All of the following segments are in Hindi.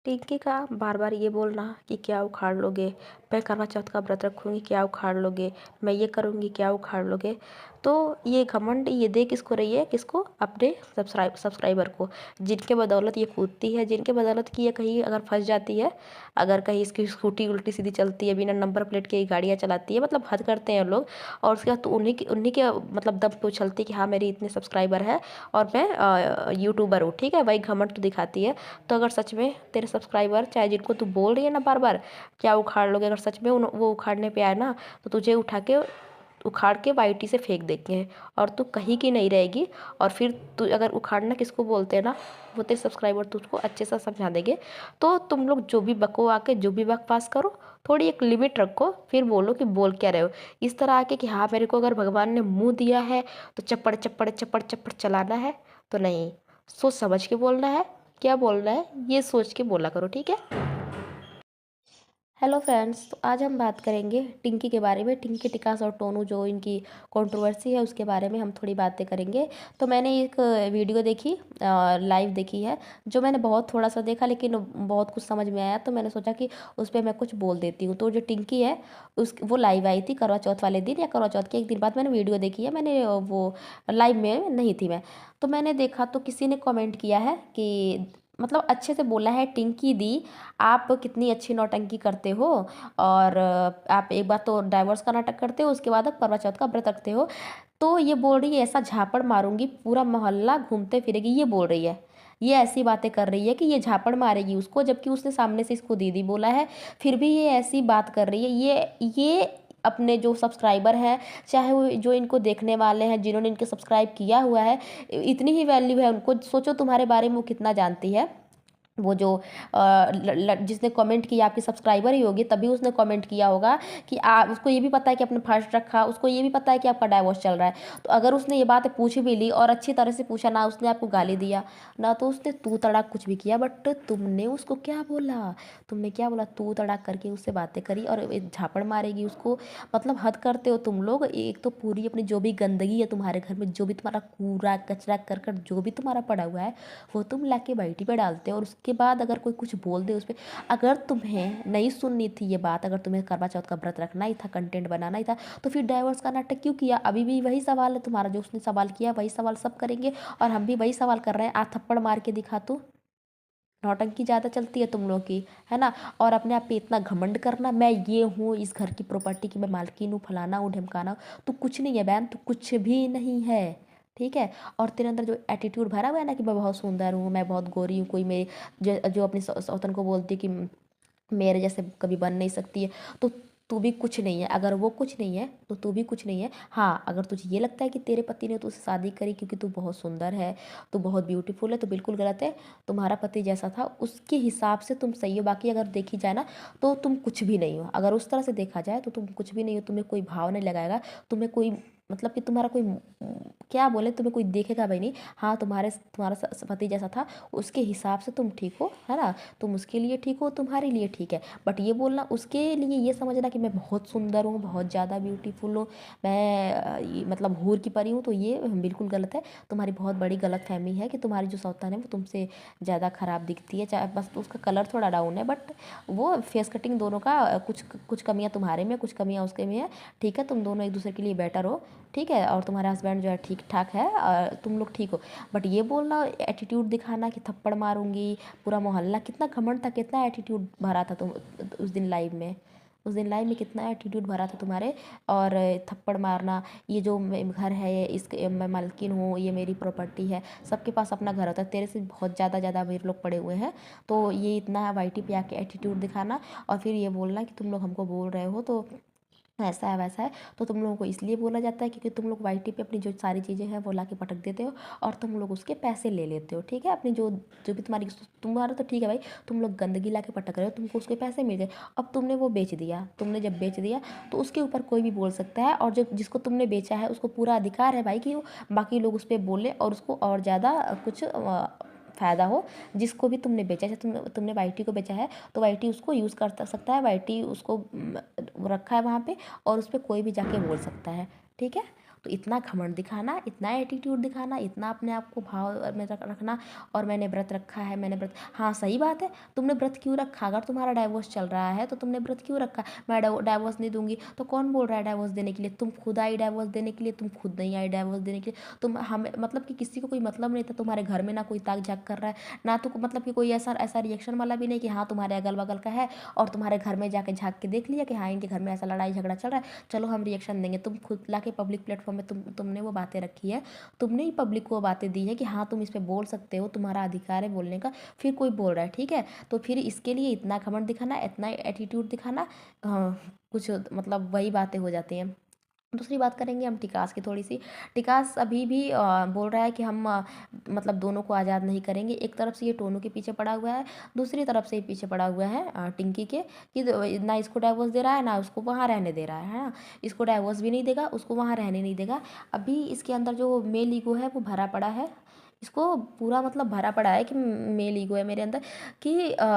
टिंकी का बार बार ये बोलना कि क्या उखाड़ लोगे, मैं करवा चौथ का व्रत रखूँगी क्या उखाड़ लोगे, मैं ये करूँगी क्या उखाड़ लोगे। तो ये घमंड ये दे किसको रही है, किसको, अपने सब्सक्राइबर को, जिनके बदौलत ये कूदती है, जिनके बदौलत कि ये कहीं अगर फंस जाती है, अगर कहीं इसकी स्कूटी उल्टी सीधी चलती है, बिना नंबर प्लेट के गाड़ियाँ चलाती है, मतलब हद करते हैं लोग। और उसके बाद तो उन्हीं के मतलब दम पे उछलती कि हाँ मेरी इतने सब्सक्राइबर है और मैं यूट्यूबर हूँ, ठीक है, वही घमंड तो दिखाती है। तो अगर सच में तेरे सब्सक्राइबर, चाहे जिनको तू बोल रही है ना बार बार क्या उखाड़ लोगे, अगर सच में वो उखाड़ने पे आए ना, तो तुझे उखाड़ के वाईटी से फेंक देंगे और तू कहीं की नहीं रहेगी। और फिर तू अगर उखाड़ना किसको बोलते हैं ना, वो तेरे सब्सक्राइबर तुझको अच्छे से समझा देंगे। तो तुम लोग जो भी बको आके जो भी बकवास करो, थोड़ी एक लिमिट रखो, फिर बोलो कि बोल क्या रहे हो। इस तरह आके कि हाँ मेरे को अगर भगवान ने मुंह दिया है तो चप्पड़ चप्पड़ चप्पड़ चप्पड़ चलाना है, तो नहीं, सोच समझ के बोलना है, क्या बोलना है ये सोच के बोला करो, ठीक है। हेलो फ्रेंड्स, तो आज हम बात करेंगे टिंकी के बारे में। टिंकी टिकास और टोनू जो इनकी कंट्रोवर्सी है उसके बारे में हम थोड़ी बातें करेंगे। तो मैंने एक वीडियो देखी, लाइव देखी है, जो मैंने बहुत थोड़ा सा देखा लेकिन बहुत कुछ समझ में आया, तो मैंने सोचा कि उस पर मैं कुछ बोल देती हूँ। तो जो टिंकी है वो लाइव आई थी करवा चौथ वाले दिन, या करवा चौथ के एक दिन बाद मैंने वीडियो देखी है, मैंने वो लाइव में नहीं थी मैं। तो मैंने देखा तो किसी ने कमेंट किया है कि मतलब अच्छे से बोला है, टिंकी दी आप कितनी अच्छी नौटंकी करते हो, और आप एक बार तो डाइवोर्स का नाटक करते हो, उसके बाद आप करवा चौथ का व्रत रखते हो। तो ये बोल रही है ऐसा झापड़ मारूंगी पूरा मोहल्ला घूमते फिरेगी, ये बोल रही है, ये ऐसी बातें कर रही है कि ये झापड़ मारेगी उसको, जबकि उसने सामने से इसको दीदी बोला है, फिर भी ये ऐसी बात कर रही है। ये अपने जो सब्सक्राइबर हैं, चाहे वो जो इनको देखने वाले हैं, जिन्होंने इनके सब्सक्राइब किया हुआ है, इतनी ही वैल्यू है उनको। सोचो तुम्हारे बारे में वो कितना जानती है। वो जो जिसने कमेंट किया आपकी सब्सक्राइबर ही होगी, तभी उसने कमेंट किया होगा कि आप, उसको ये भी पता है कि आपने फर्स्ट रखा, उसको ये भी पता है कि आपका डाइवोर्स चल रहा है। तो अगर उसने ये बात पूछ भी ली और अच्छी तरह से पूछा, ना उसने आपको गाली दिया, ना तो उसने तू तड़ाक कुछ भी किया, बट तुमने उसको क्या बोला, तुमने क्या बोला, तू तड़ाक करके उससे बातें करी और एक झापड़ मारेगी उसको। मतलब हद करते हो तुम लोग। एक तो पूरी अपनी जो भी गंदगी है तुम्हारे घर में, जो भी तुम्हारा कूड़ा कचरा करकट जो भी तुम्हारा पड़ा हुआ है, वो तुम लाके बैठी पे डालते हो, और उसके बाद अगर कोई कुछ बोल दे उस पर, अगर तुम्हें नहीं सुननी थी ये बात, अगर तुम्हें करवा चौथ का व्रत रखना ही था, कंटेंट बनाना ही था, तो फिर डाइवोर्स का नाटक क्यों किया। अभी भी वही सवाल है तुम्हारा, जो उसने सवाल किया वही सवाल सब करेंगे, और हम भी वही सवाल कर रहे हैं। आज थप्पड़ मार के दिखा तू, नौटंकी ज़्यादा चलती है तुम लोगों की, है ना। और अपने आप पे इतना घमंड करना, मैं ये हूँ इस घर की प्रॉपर्टी की, मैं मालकिन हूँ, फलाना हूँ ढमकाना हूँ। तू कुछ नहीं है बहन, तू कुछ भी नहीं है, ठीक है। और तेरे अंदर जो एटीट्यूड भरा हुआ है ना कि मैं बहुत सुंदर हूँ, मैं बहुत गोरी हूँ, कोई मेरी जो अपनी सौतन को बोलती है कि मेरे जैसे कभी बन नहीं सकती है, तो तू भी कुछ नहीं है। अगर वो कुछ नहीं है तो तू भी कुछ नहीं है। हाँ, अगर तुझे ये लगता है कि तेरे पति ने तुझसे शादी करी क्योंकि तू बहुत सुंदर है, तू बहुत ब्यूटीफुल है, तो बिल्कुल गलत है। तुम्हारा पति जैसा था उसके हिसाब से तुम सही हो, बाकी अगर देखी जाए ना तो तुम कुछ भी नहीं हो। अगर उस तरह से देखा जाए तो तुम कुछ भी नहीं हो, तुम्हें कोई भाव नहीं लगाएगा, तुम्हें कोई मतलब कि तुम्हारा कोई क्या बोले, तुम्हें कोई देखेगा भाई नहीं। हाँ, तुम्हारा पति जैसा था, उसके हिसाब से तुम ठीक हो, है ना, तुम उसके लिए ठीक हो, तुम्हारे लिए ठीक है। बट ये बोलना उसके लिए, ये समझना कि मैं बहुत सुंदर हूँ, बहुत ज़्यादा ब्यूटीफुल हूँ, मैं मतलब हूर की परी हूँ, तो ये बिल्कुल गलत है। तुम्हारी बहुत बड़ी गलत फहमी है कि तुम्हारी जो सौतन है वो तुमसे ज़्यादा ख़राब दिखती है, चाहे बस उसका कलर थोड़ा डाउन है, बट वो फेस कटिंग दोनों का कुछ कुछ कमियाँ तुम्हारे में, कुछ कमियाँ उसके में है, ठीक है। तुम दोनों एक दूसरे के लिए बेटर हो, ठीक है। और तुम्हारा हस्बैंड जो है ठीक ठाक है, और तुम लोग ठीक हो। बट ये बोलना, एटीट्यूड दिखाना कि थप्पड़ मारूंगी पूरा मोहल्ला, कितना घमंड था, कितना एटीट्यूड भरा था तुम उस दिन लाइव में, उस दिन लाइव में कितना एटीट्यूड भरा था तुम्हारे। और थप्पड़ मारना, ये जो घर है ये इसके मैं मालकिन हूँ, ये मेरी प्रॉपर्टी है, सबके पास अपना घर होता है, तेरे से बहुत ज़्यादा अमीर लोग पड़े हुए हैं, तो ये इतना वाईटी पे आके एटीट्यूड दिखाना, और फिर ये बोलना कि तुम लोग हमको बोल रहे हो तो ऐसा है वैसा है। तो तुम लोगों को इसलिए बोला जाता है क्योंकि तुम लोग वाईटी पे अपनी जो सारी चीज़ें हैं वो ला के पटक देते हो, और तुम लोग उसके पैसे ले लेते हो, ठीक है। अपनी जो जो भी तुम्हारा तो ठीक है भाई, तुम लोग गंदगी ला के पटक रहे हो, तुमको उसके पैसे मिल गए, अब तुमने वो बेच दिया, तुमने जब बेच दिया तो उसके ऊपर कोई भी बोल सकता है, और जो जिसको तुमने बेचा है उसको पूरा अधिकार है भाई कि वो बाकी लोग उस पर बोले और उसको और ज़्यादा कुछ फ़ायदा हो। जिसको भी तुमने बेचा है, तुमने वाईटी को बेचा है, तो वाईटी उसको यूज़ कर सकता है, वाईटी उसको रखा है वहाँ पे, और उस पर कोई भी जाके बोल सकता है, ठीक है। तो इतना घमंड दिखाना, इतना एटीट्यूड दिखाना, इतना अपने आप को भाव में रखना, और मैंने व्रत रखा है, मैंने व्रत, हाँ सही बात है, तुमने व्रत क्यों रखा? अगर तुम्हारा डाइवोर्स चल रहा है तो तुमने व्रत क्यों रखा? मैं डाइवोर्स नहीं दूंगी, तो कौन बोल रहा है डाइवोर्स देने के लिए? तुम खुद आई डाइवोर्स देने के लिए? तुम खुद नहीं आई डाइवोर्स देने के लिए। तुम हमें मतलब कि किसी को कोई मतलब नहीं था, तुम्हारे घर में ना कोई ताक झाक कर रहा है, ना तो मतलब कि कोई ऐसा ऐसा रिएक्शन वाला भी नहीं कि हाँ तुम्हारे अगल बगल का है और तुम्हारे घर में जाके झाँक के देख लिया कि हाँ इनके घर में ऐसा लड़ाई झगड़ा चल रहा है, चलो हम रिएक्शन देंगे। तुम खुद ला के पब्लिक प्लेटफॉर्म में तुमने वो बातें रखी है, तुमने ही पब्लिक को बातें दी है कि हाँ तुम इस पर बोल सकते हो, तुम्हारा अधिकार है बोलने का, फिर कोई बोल रहा है, ठीक है, तो फिर इसके लिए इतना घमंड दिखाना, इतना एटीट्यूड दिखाना, कुछ मतलब वही बातें हो जाती हैं। दूसरी बात करेंगे हम टिकास की थोड़ी सी। टिकास अभी भी बोल रहा है कि हम मतलब दोनों को आज़ाद नहीं करेंगे। एक तरफ से ये टोनू के पीछे पड़ा हुआ है, दूसरी तरफ से ये पीछे पड़ा हुआ है टिंकी के, कि ना इसको डाइवोर्स दे रहा है, ना उसको वहाँ रहने दे रहा है ना, इसको डाइवोर्स भी नहीं देगा, उसको वहाँ रहने नहीं देगा। अभी इसके अंदर जो मेल ईगो है वो भरा पड़ा है, इसको पूरा मतलब भरा पड़ा है कि मेल ईगो है मेरे अंदर, कि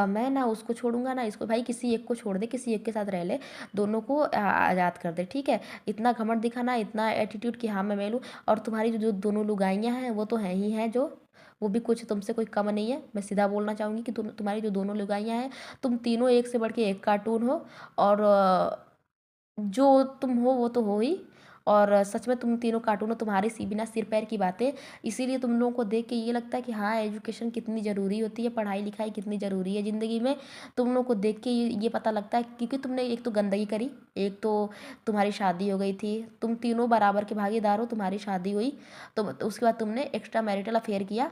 मैं ना उसको छोड़ूंगा ना इसको। भाई किसी एक को छोड़ दे, किसी एक के साथ रह ले, दोनों को आज़ाद कर दे, ठीक है। इतना घमंड दिखाना, इतना एटीट्यूड कि हाँ मैं मेल हूँ, और तुम्हारी जो दोनों लुगाइयाँ हैं वो तो हैं ही हैं, जो वो भी कुछ तुमसे कोई कम नहीं है। मैं सीधा बोलना चाहूँगी कि तुम्हारी जो दोनों लुगाइयाँ हैं, तुम तीनों एक से बढ़ के एक कार्टून हो, और जो तुम हो वो तो हो ही, और सच में तुम तीनों कार्टून हो, तुम्हारी सी बिना सिर पैर की बातें। इसीलिए तुम लोगों को देख के ये लगता है कि हाँ एजुकेशन कितनी ज़रूरी होती है, पढ़ाई लिखाई कितनी ज़रूरी है ज़िंदगी में। तुम लोगों को देख के ये पता लगता है, क्योंकि तुमने एक तो गंदगी करी, एक तो तुम्हारी शादी हो गई थी, तुम तीनों बराबर के भागीदार हो, तुम्हारी शादी हुई, तो उसके बाद तुमने एक्स्ट्रा मैरिटल अफेयर किया,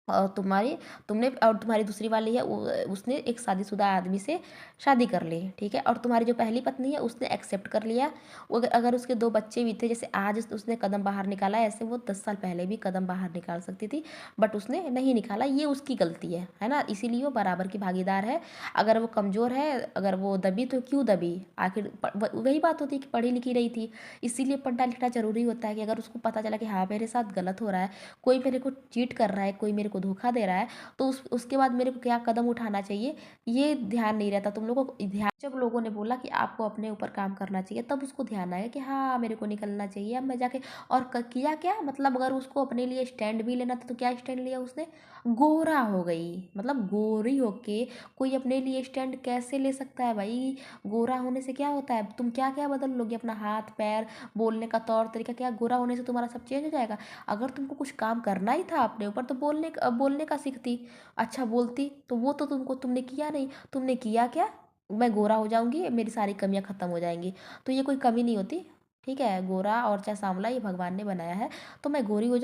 और तुम्हारी दूसरी वाली है उसने एक शादीशुदा आदमी से शादी कर ली, ठीक है। और तुम्हारी जो पहली पत्नी है उसने एक्सेप्ट कर लिया। अगर उसके दो बच्चे भी थे, जैसे आज उसने कदम बाहर निकाला, ऐसे वो 10 साल पहले भी कदम बाहर निकाल सकती थी, बट उसने नहीं निकाला, ये उसकी गलती है ना, इसीलिए वो बराबर की भागीदार है। अगर वो कमज़ोर है, अगर वो दबी तो क्यों दबी? आखिर वही बात होती है कि पढ़ी लिखी रही थी। इसीलिए पढ़ना लिखना ज़रूरी होता है, कि अगर उसको पता चला कि हाँ मेरे साथ गलत हो रहा है, कोई मेरे को चीट कर रहा है, कोई मेरे को धोखा दे रहा है, तो उसके बाद मेरे को क्या कदम उठाना चाहिए, ये ध्यान नहीं रहता तुम लोगों को। ध्यान जब लोगों ने बोला कि आपको अपने ऊपर काम करना चाहिए, तब उसको ध्यान आया कि हाँ मेरे को निकलना चाहिए, अब मैं जाके, और किया क्या, मतलब अगर उसको अपने लिए स्टैंड भी लेना था तो क्या स्टैंड लिया उसने? गोरा हो गई, मतलब गोरी होके कोई अपने लिए स्टैंड कैसे ले सकता है भाई? गोरा होने से क्या होता है? तुम क्या क्या बदल लोगे अपना हाथ पैर, बोलने का तौर तरीका, क्या गोरा होने से तुम्हारा सब चेंज हो जाएगा? अगर तुमको कुछ काम करना ही था अपने ऊपर, तो बोलने का सीखती, अच्छा बोलती, तो वो तो तुमने किया नहीं। तुमने किया क्या? मैं गोरा हो जाऊंगी, मेरी सारी कमियां खत्म हो जाएंगी, तो ये कोई कमी नहीं होती, ठीक है। गोरा और चाहे सांवला ये भगवान ने बनाया है, तो मैं गोरी हो